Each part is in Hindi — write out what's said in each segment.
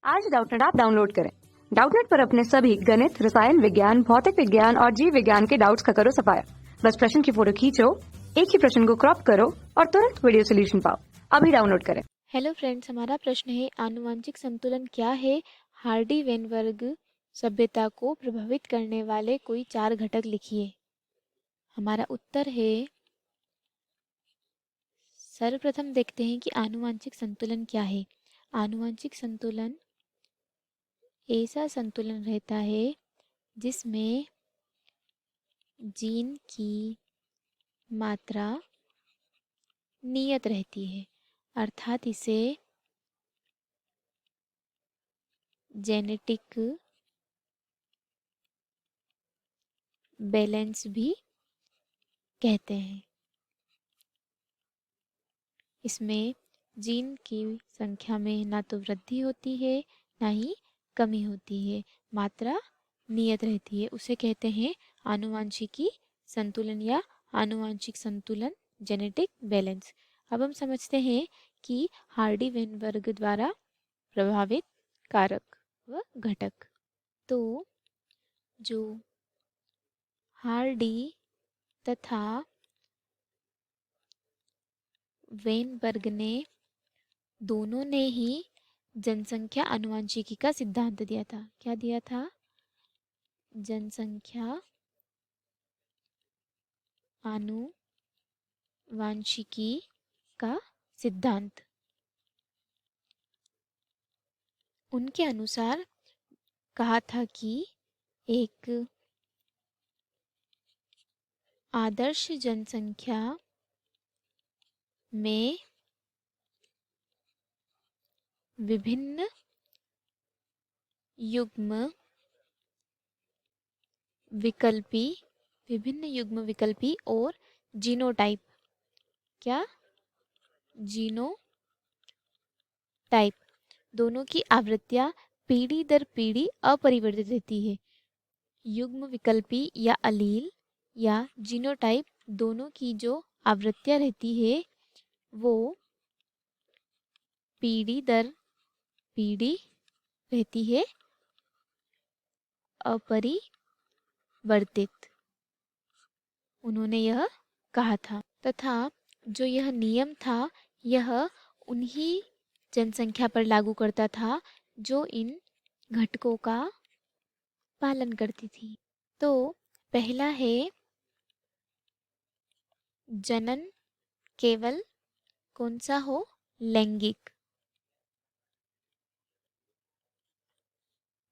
आज डाउटनेट ऐप डाउनलोड करें। डाउटनेट पर अपने सभी गणित, रसायन विज्ञान, भौतिक विज्ञान और जीव विज्ञान के डाउट्स का करो सफाया। बस प्रश्न की फोटो खींचो, एक ही प्रश्न को क्रॉप करो और तुरंत वीडियो सोल्यूशन पाओ। अभी डाउनलोड करें। हेलो फ्रेंड्स, हमारा प्रश्न है आनुवंशिक संतुलन क्या है। हार्डी वेनबर्ग सभ्यता को प्रभावित करने वाले कोई 4 घटक लिखिए। हमारा उत्तर है, सर्वप्रथम देखते हैं कि आनुवंशिक संतुलन क्या है। आनुवंशिक संतुलन ऐसा संतुलन रहता है जिसमें जीन की मात्रा नियत रहती है, अर्थात इसे जेनेटिक बैलेंस भी कहते हैं। इसमें जीन की संख्या में ना तो वृद्धि होती है ना ही कमी होती है, मात्रा नियत रहती है। उसे कहते हैं आनुवंशिकी संतुलन या आनुवंशिक संतुलन, जेनेटिक बैलेंस। अब हम समझते हैं कि हार्डी वेनबर्ग द्वारा प्रभावित कारक व घटक। तो जो हार्डी तथा वेनबर्ग ने दोनों ने ही जनसंख्या आनुवंशिकी का सिद्धांत दिया था। क्या दिया था? जनसंख्या आनुवंशिकी का सिद्धांत। उनके अनुसार कहा था कि एक आदर्श जनसंख्या में विभिन्न युग्म विकल्पी और जीनोटाइप, क्या जीनोटाइप दोनों की आवृत्तियां पीढ़ी दर पीढ़ी अपरिवर्तित रहती है। युग्म विकल्पी या अलील या जीनोटाइप दोनों की जो आवृत्तियां रहती है वो पीढ़ी दर पीढ़ी रहती है अपरिवर्तित, उन्होंने यह कहा था। तथा जो यह नियम था यह उन्हीं जनसंख्या पर लागू करता था जो इन घटकों का पालन करती थी। तो पहला है जनन केवल कौन सा हो? लैंगिक।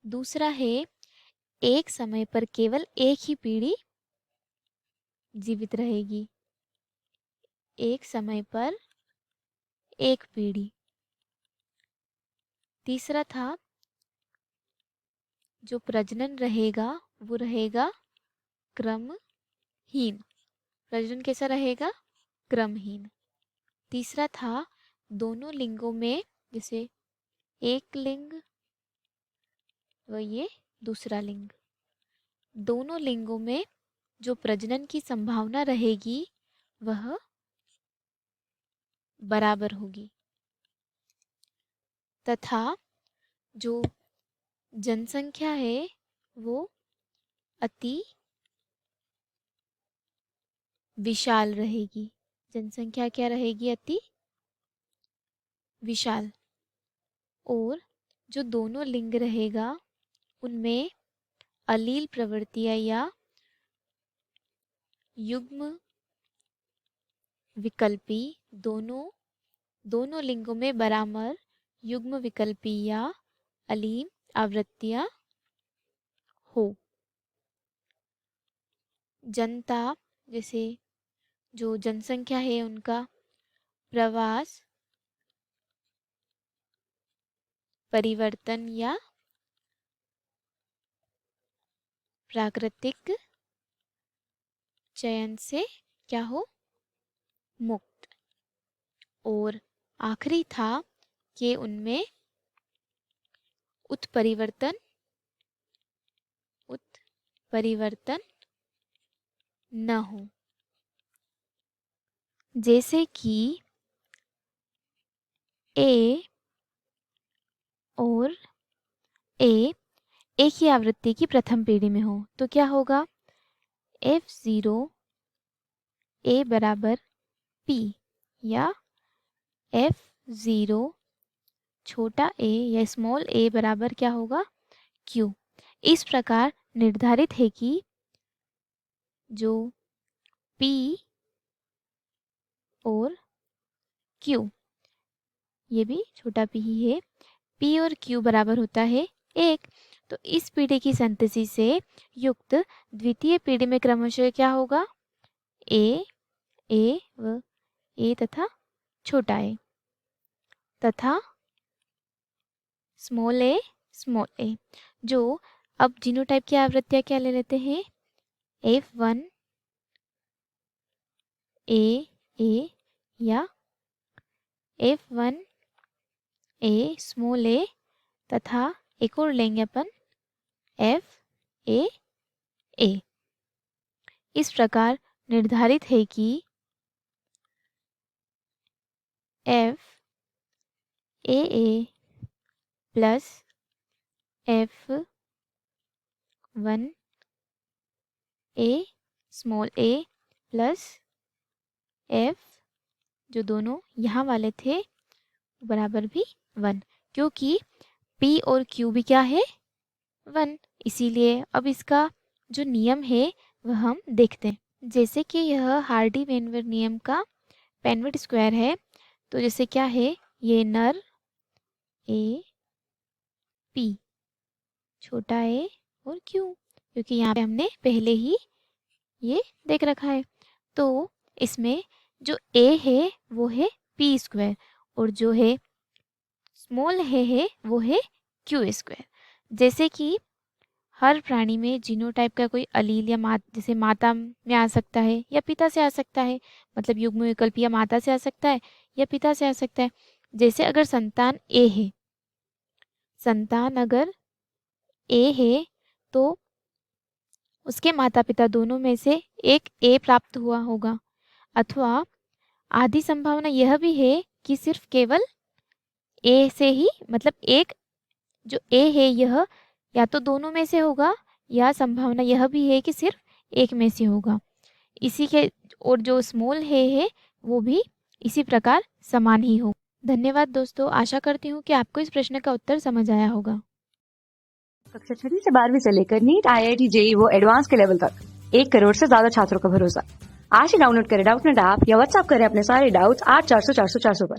दूसरा है एक समय पर केवल एक ही पीढ़ी जीवित रहेगी, एक समय पर एक पीढ़ी। तीसरा था जो प्रजनन रहेगा वो रहेगा क्रमहीन। प्रजनन कैसा रहेगा? क्रमहीन। तीसरा था दोनों लिंगों में, जैसे एक लिंग व ये दूसरा लिंग, दोनों लिंगों में जो प्रजनन की संभावना रहेगी वह बराबर होगी। तथा जो जनसंख्या है वो अति विशाल रहेगी। जनसंख्या क्या रहेगी? अति विशाल। और जो दोनों लिंग रहेगा उनमें अलील प्रवृत्तियां या युग्म विकल्पी दोनों लिंगों में बराबर युग्म विकल्पी या अलील आवृत्तियां हो। जनता, जैसे जो जनसंख्या है उनका प्रवास परिवर्तन या प्राकृतिक चयन से क्या हो? मुक्त। और आखिरी था कि उनमें उत्परिवर्तन न हो। जैसे कि ए और ए एक ही आवृत्ति की प्रथम पीढ़ी में हो तो क्या होगा? F0 A बराबर P या F0 छोटा a या स्मॉल a बराबर क्या होगा? Q। इस प्रकार निर्धारित है कि जो P और Q, ये भी छोटा p ही है, P और Q बराबर होता है 1। तो इस पीढ़ी की संतति से युक्त द्वितीय पीढ़ी में क्रमशः क्या होगा? A व A तथा छोटा a तथा स्मॉल a, जो अब जीनोटाइप की आवृत्तियाँ क्या ले लेते हैं? F1 A या F1 A स्मॉल a तथा एक और लेंगे अपन FA। इस प्रकार निर्धारित है कि FAA plus F1 A small a plus F जो दोनों यहाँ वाले थे बराबर भी 1, क्योंकि P और Q भी क्या है? 1। इसीलिए अब इसका जो नियम है वह हम देखते हैं। जैसे कि यह हार्डी वेनवर नियम का पेनविट स्क्वायर है, तो जैसे क्या है, ये नर A P छोटा a और Q, क्योंकि यहाँ पे हमने पहले ही ये देख रखा है। तो इसमें जो a है वो है P स्क्वायर और जो है स्मॉल है वो है Q स्क्वायर। जैसे कि हर प्राणी में जीनोटाइप का कोई अलील या जैसे माता में आ सकता है या पिता से आ सकता है, मतलब युग्म विकल्प या माता से आ सकता है या पिता से आ सकता है। जैसे अगर संतान A है, संतान अगर A है तो उसके माता पिता दोनों में से एक A प्राप्त हुआ होगा, अथवा आधी संभावना यह भी है कि सिर्फ केवल A से ही, मतलब एक जो A है यह या तो दोनों में से होगा या संभावना यह भी है कि सिर्फ एक में से होगा। इसी के और जो स्मॉल है वो भी इसी प्रकार समान ही हो। धन्यवाद दोस्तों, आशा करती हूँ कि आपको इस प्रश्न का उत्तर समझ आया होगा। कक्षा 6 से 12वीं से लेकर नीट, IIT, JEE वो एडवांस के लेवल तक 1 करोड़ से ज्यादा छात्रों का भरोसा। आज ही डाउनलोड करें डाउटनेट ऐप या व्हाट्सएप करें अपने सारे डाउट्स 8400 400 400 पर।